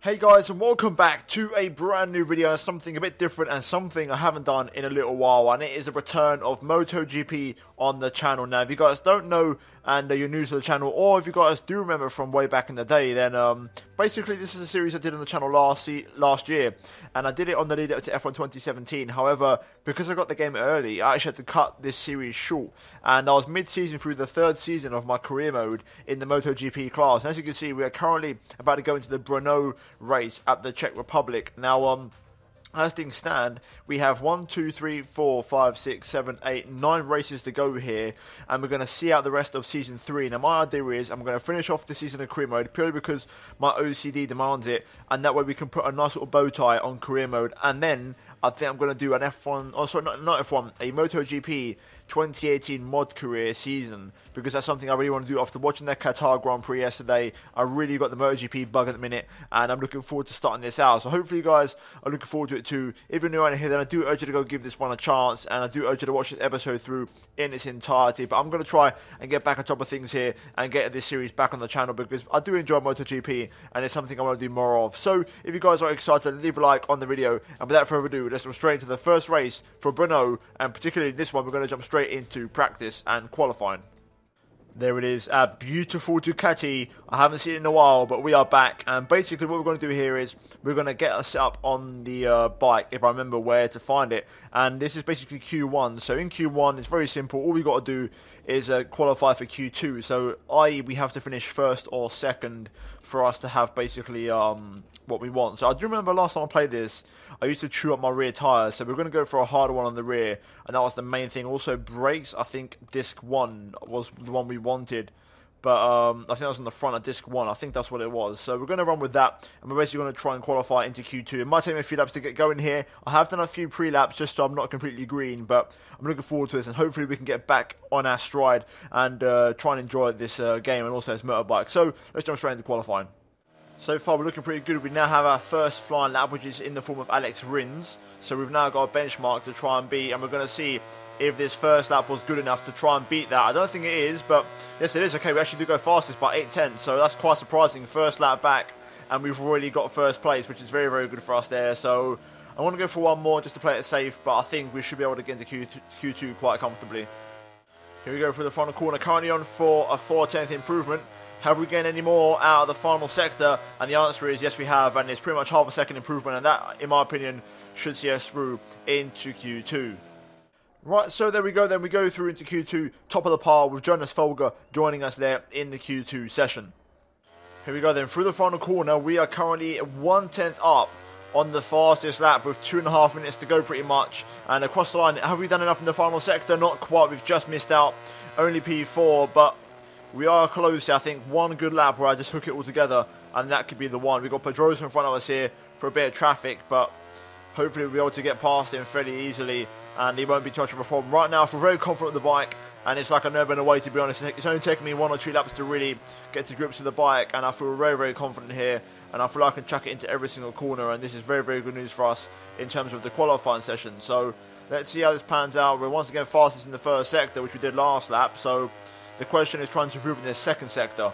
Hey guys, and welcome back to a brand new video, something a bit different and something I haven't done in a little while, and it is a return of MotoGP on the channel. Now if you guys don't know and you're new to the channel, or if you guys do remember from way back in the day, then basically this is a series I did on the channel last year, and I did it on the lead up to F1 2017. However, because I got the game early, I actually had to cut this series short, and I was mid-season through the third season of my career mode in the MotoGP class. And as you can see, we are currently about to go into the BRNO race at the Czech Republic. Now, as things stand, we have 1, 2, 3, 4, 5, 6, 7, 8, 9 races to go here, and we're going to see out the rest of Season 3. Now, my idea is I'm going to finish off the season in career mode, purely because my OCD demands it, and that way we can put a nice little bow tie on career mode, and then I think I'm going to do an F1, oh sorry, not F1, a MotoGP 2018 mod career season, because that's something I really want to do after watching that Qatar Grand Prix yesterday. I really got the MotoGP bug at the minute, and I'm looking forward to starting this out. So hopefully you guys are looking forward to it too. If you're new around here, then I do urge you to go give this one a chance, and I do urge you to watch this episode through in its entirety. But I'm going to try and get back on top of things here and get this series back on the channel, because I do enjoy MotoGP, and it's something I want to do more of. So if you guys are excited, leave a like on the video, and without further ado, let's jump straight into the first race for BRNO, and particularly this one, we're going to jump straight into practice and qualifying. There it is, a beautiful Ducati. I haven't seen it in a while, but we are back, and basically what we're going to do here is we're going to get us set up on the bike, if I remember where to find it, and this is basically Q1. So in Q1 it's very simple. All we got to do is qualify for Q2, so i.e. we have to finish first or second for us to have basically what we want. So I do remember last time I played this, I used to chew up my rear tyres, so we're going to go for a harder one on the rear, and that was the main thing. Also brakes, I think disc 1 was the one we wanted, but I think that was on the front of disc 1, I think that's what it was. So we're going to run with that, and we're basically going to try and qualify into Q2. It might take me a few laps to get going here. I have done a few pre-laps just so I'm not completely green, but I'm looking forward to this, and hopefully we can get back on our stride and try and enjoy this game and also this motorbike. So let's jump straight into qualifying. So far we're looking pretty good. We now have our first flying lap, which is in the form of Alex Rins. So we've now got a benchmark to try and beat, and we're going to see if this first lap was good enough to try and beat that. I don't think it is, but yes it is. Okay, we actually do go fastest by 8:10, so that's quite surprising. First lap back, and we've already got first place, which is very, very good for us there. So I want to go for one more just to play it safe, but I think we should be able to get into Q2 quite comfortably. Here we go through the final corner, currently on for a 4/10th improvement. Have we gained any more out of the final sector? And the answer is yes we have, and it's pretty much half a second improvement, and that, in my opinion, should see us through into Q2. Right, so there we go then, we go through into Q2, top of the pile, with Jonas Folger joining us there in the Q2 session. Here we go then, through the final corner, we are currently 1/10 up on the fastest lap with 2.5 minutes to go pretty much, and across the line, have we done enough in the final sector? Not quite, we've just missed out, only P4, but we are close. I think one good lap where I just hook it all together, and that could be the one. We've got Pedrosa in front of us here for a bit of traffic, but hopefully we'll be able to get past him fairly easily, and he won't be too much of a problem. Right now I feel very confident with the bike, and it's like I've never been away, to be honest. It's only taken me 1 or 2 laps to really get to grips with the bike, and I feel very, very confident here, and I feel like I can chuck it into every single corner, and this is very, very good news for us in terms of the qualifying session. So let's see how this pans out. We're once again fastest in the first sector, which we did last lap, so the question is trying to improve in this second sector.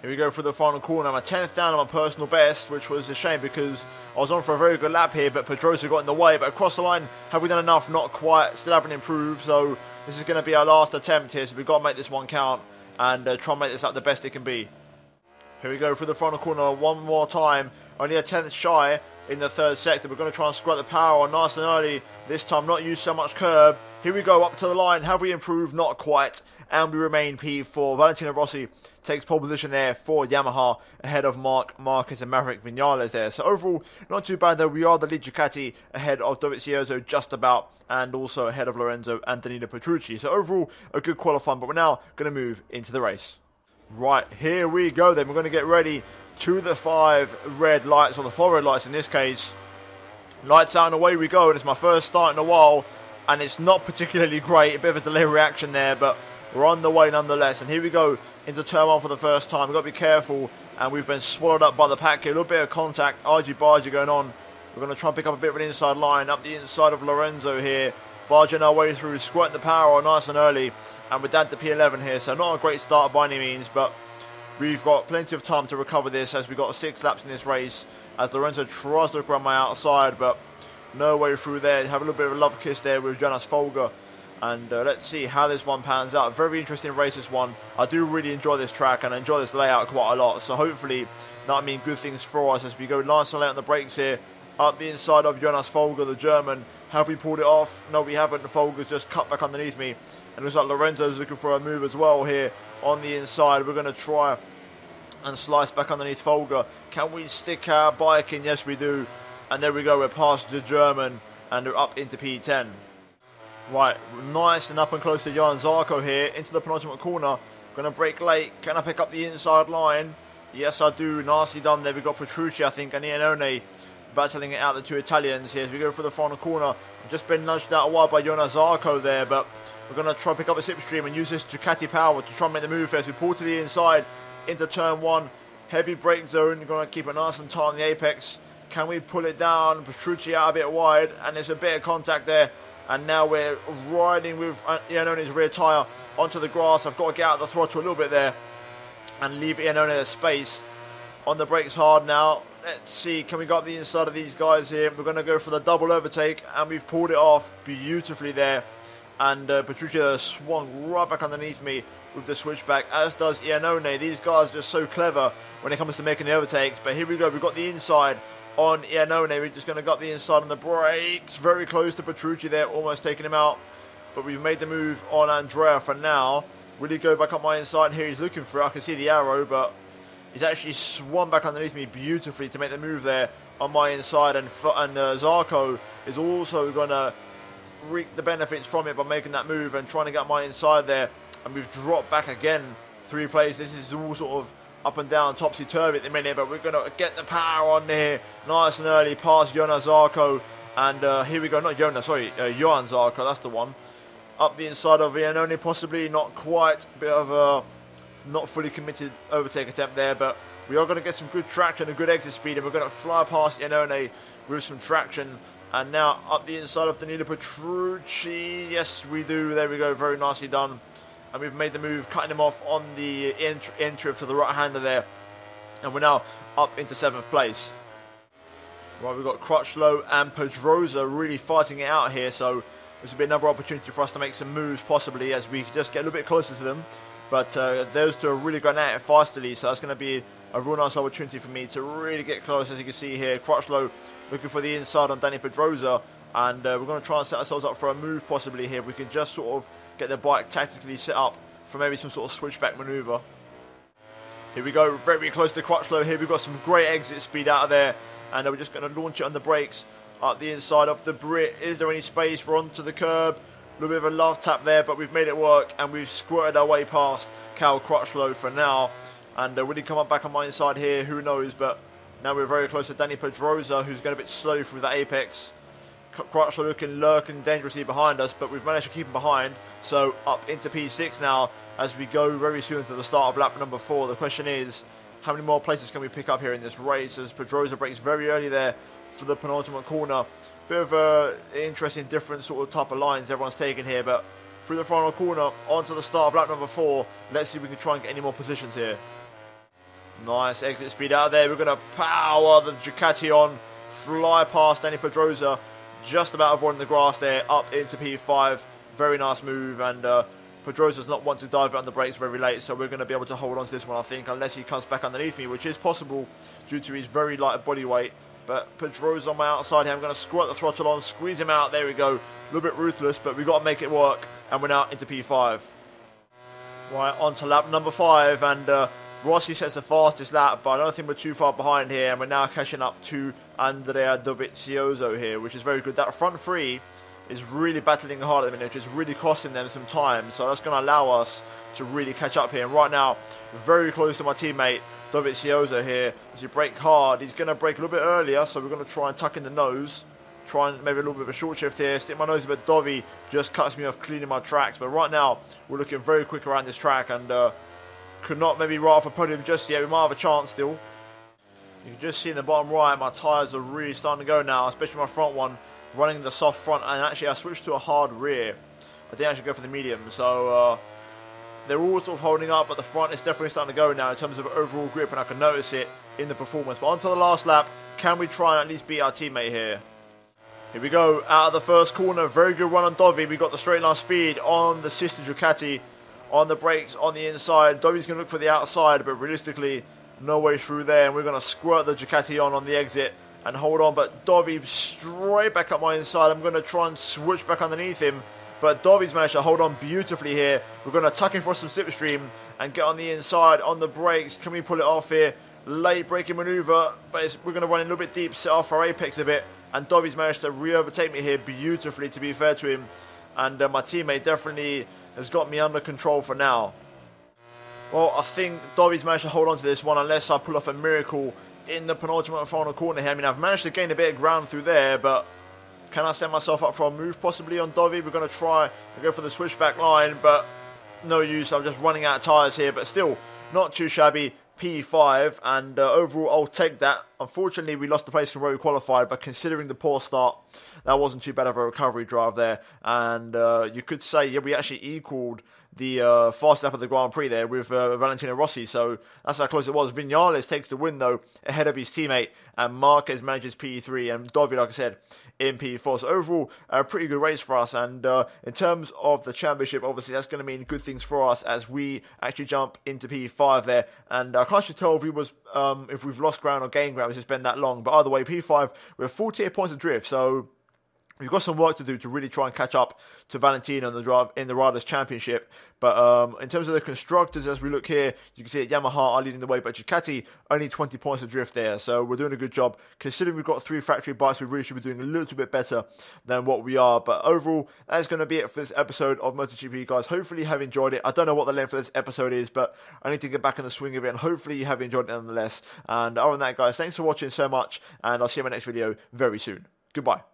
Here we go for the final corner. I'm a 10th down on my personal best, which was a shame because I was on for a very good lap here, but Pedrosa got in the way. But across the line, have we done enough? Not quite. Still haven't improved, so this is going to be our last attempt here, so we've got to make this one count and try and make this up the best it can be. Here we go for the final corner one more time. Only a 10th shy in the third sector. We're going to try and squirt the power on nice and early. This time not use so much curb. Here we go up to the line. Have we improved? Not quite. And we remain P4. Valentino Rossi takes pole position there for Yamaha ahead of Marc Marquez and Maverick Vinales there. So overall, not too bad though. We are the lead Ducati ahead of Dovizioso just about, and also ahead of Lorenzo and Danilo Petrucci. So overall, a good qualifying, but we're now going to move into the race. Right, here we go then. We're going to get ready to the 5 red lights, or the 4 red lights in this case. Lights out and away we go, and it's my first start in a while, and it's not particularly great. A bit of a delay reaction there, but we're on the way nonetheless. And here we go into turn 1 for the first time. We've got to be careful, and we've been swallowed up by the pack here. A little bit of contact, argy-bargy going on. We're going to try and pick up a bit of an inside line, up the inside of Lorenzo here. Barging our way through, squirting the power on nice and early, and we're down to P11 here, so not a great start by any means, but we've got plenty of time to recover this, as we got 6 laps in this race, as Lorenzo tries to look around my outside, but no way through there. Have a little bit of a love kiss there with Jonas Folger. And let's see how this one pans out. Very interesting race, this one. I do really enjoy this track and I enjoy this layout quite a lot. So hopefully that'll mean good things for us as we go nice and late on the brakes here. Up the inside of Jonas Folger, the German. Have we pulled it off? No, we haven't. The Folger's just cut back underneath me. And it looks like Lorenzo's looking for a move as well here on the inside. We're going to try and slice back underneath Folger. Can we stick our bike in? Yes, we do. And there we go. We're past the German and we're up into P10. Right, nice and up and close to Johan Zarco here, into the penultimate corner. Going to brake late. Can I pick up the inside line? Yes, I do. Nicely done there. We've got Petrucci, I think, and Iannone battling it out, the 2 Italians here as we go for the final corner. Just been nudged out wide by Johan Zarco there, but we're going to try and pick up a slipstream and use this Ducati power to try and make the move here as we pull to the inside into turn 1. Heavy brake zone. You're going to keep it nice and tight on the apex. Can we pull it down? Petrucci out a bit wide, and there's a bit of contact there. And now we're riding with Iannone's rear tyre onto the grass. I've got to get out the throttle a little bit there and leave Iannone the space. On the brakes hard now. Let's see, can we go up the inside of these guys here? We're going to go for the double overtake, and we've pulled it off beautifully there. And Petrucci swung right back underneath me with the switchback, as does Iannone. These guys are just so clever when it comes to making the overtakes. But here we go, we've got the inside on Iannone. We're just going to got the inside on the brakes. Very close to Petrucci there, almost taking him out. But we've made the move on Andrea for now. Will he go back up my inside here? He's looking for it. I can see the arrow, but he's actually swung back underneath me beautifully to make the move there on my inside. And Zarco is also going to reap the benefits from it by making that move and trying to get my inside there. And we've dropped back again 3 places. This is all sort of up and down, topsy-turvy at the minute, but we're going to get the power on there nice and early past Jonas Zarco. And here we go, not Jonas, sorry, Johan Zarco, that's the one. Up the inside of Iannone, possibly not quite, bit of a not fully committed overtake attempt there, but we are going to get some good traction and good exit speed, and we're going to fly past Iannone with some traction. And now up the inside of Danilo Petrucci, yes we do, there we go, very nicely done. And we've made the move, cutting him off on the entry to the right-hander there. And we're now up into 7th place. Right, we've got Crutchlow and Pedrosa really fighting it out here. So this will be another opportunity for us to make some moves, possibly, as we just get a little bit closer to them. But those two are really going at it fastly. So that's going to be a real nice opportunity for me to really get close. As you can see here, Crutchlow looking for the inside on Danny Pedrosa. And we're going to try and set ourselves up for a move, possibly, here. If we can just sort of get the bike tactically set up for maybe some sort of switchback manoeuvre. Here we go, very close to Crutchlow here. We've got some great exit speed out of there. And we're just going to launch it on the brakes up the inside of the Brit. Is there any space? We're onto the curb. A little bit of a love tap there, but we've made it work. And we've squirted our way past Cal Crutchlow for now. And will he come up back on my inside here? Who knows? But now we're very close to Danny Pedrosa, who's going a bit slow through that apex. Crutchlow lurking dangerously behind us, but we've managed to keep him behind. So up into P6 now as we go very soon to the start of lap number 4. The question is, how many more places can we pick up here in this race, as Pedrosa breaks very early there for the penultimate corner. Bit of a interesting, different sort of type of lines everyone's taking here, but through the final corner onto the start of lap number 4. Let's see if we can try and get any more positions here. Nice exit speed out there. We're going to power the Ducati on, fly past Danny Pedrosa, just about avoiding the grass there, up into P5. Very nice move, and Pedrosa's not want to dive on the brakes very late, so we're going to be able to hold on to this one, I think, unless he comes back underneath me, which is possible due to his very light body weight. But Pedrosa on my outside here. I'm going to squirt the throttle on, squeeze him out. There we go. A little bit ruthless, but we've got to make it work, and we're now into P5. Right, on to lap number 5, and Rossi sets the fastest lap, but I don't think we're too far behind here, and we're now catching up to Andrea Dovizioso here, which is very good. That front 3 is really battling hard at the minute, which is really costing them some time, so that's going to allow us to really catch up here. And right now, very close to my teammate Dovizioso here. As he brake hard, he's going to brake a little bit earlier, so we're going to try and tuck in the nose, try and maybe a little bit of a short shift here, stick my nose a bit. Dovi just cuts me off cleaning my tracks, but right now we're looking very quick around this track, and could not maybe ride off a podium just yet. We might have a chance still. You can just see in the bottom right, my tyres are really starting to go now, especially my front one, running the soft front, and actually I switched to a hard rear. I didn't actually go for the medium, so They're all sort of holding up, but the front is definitely starting to go now in terms of overall grip, and I can notice it in the performance. But on to the last lap. Can we try and at least beat our teammate here? Here we go, out of the first corner. Very good run on Dovi. We got the straight line speed on the sister Ducati. On the brakes, on the inside. Dovi's going to look for the outside, but realistically, no way through there. And we're going to squirt the Ducati on the exit and hold on. But Dovi straight back up my inside. I'm going to try and switch back underneath him. But Dovi's managed to hold on beautifully here. We're going to tuck in for some slipstream and get on the inside, on the brakes. Can we pull it off here? Late braking maneuver, but we're going to run in a little bit deep, set off our apex a bit. And Dovi's managed to re-overtake me here beautifully, to be fair to him. And my teammate definitely has got me under control for now. Well, I think Dovi's managed to hold on to this one, unless I pull off a miracle in the penultimate final corner here. I mean, I've managed to gain a bit of ground through there, but can I set myself up for a move possibly on Dovi? We're going to try and go for the switchback line, but no use. I'm just running out of tyres here, but still not too shabby. P5, and overall I'll take that. Unfortunately, we lost the place from where we qualified, but considering the poor start, that wasn't too bad of a recovery drive there. And you could say, yeah, we actually equalled the fast lap of the Grand Prix there with Valentino Rossi, so that's how close it was. Vinales takes the win though, ahead of his teammate, and Marquez manages P3, and Dovi, like I said, in P4. So overall, a pretty good race for us, and in terms of the championship, obviously that's going to mean good things for us as we actually jump into P5 there. And I can't actually tell if we've lost ground or gained ground, it's been that long, but either way, P5 with 48 points of drift, so we've got some work to do to really try and catch up to Valentino in the Riders' Championship. But in terms of the constructors, as we look here, you can see that Yamaha are leading the way, but Ducati only 20 points of drift there. So we're doing a good job. Considering we've got 3 factory bikes, we really should be doing a little bit better than what we are. But overall, that's going to be it for this episode of MotoGP, guys. Hopefully you have enjoyed it. I don't know what the length of this episode is, but I need to get back in the swing of it, and hopefully you have enjoyed it nonetheless. And other than that, guys, thanks for watching so much, and I'll see you in my next video very soon. Goodbye.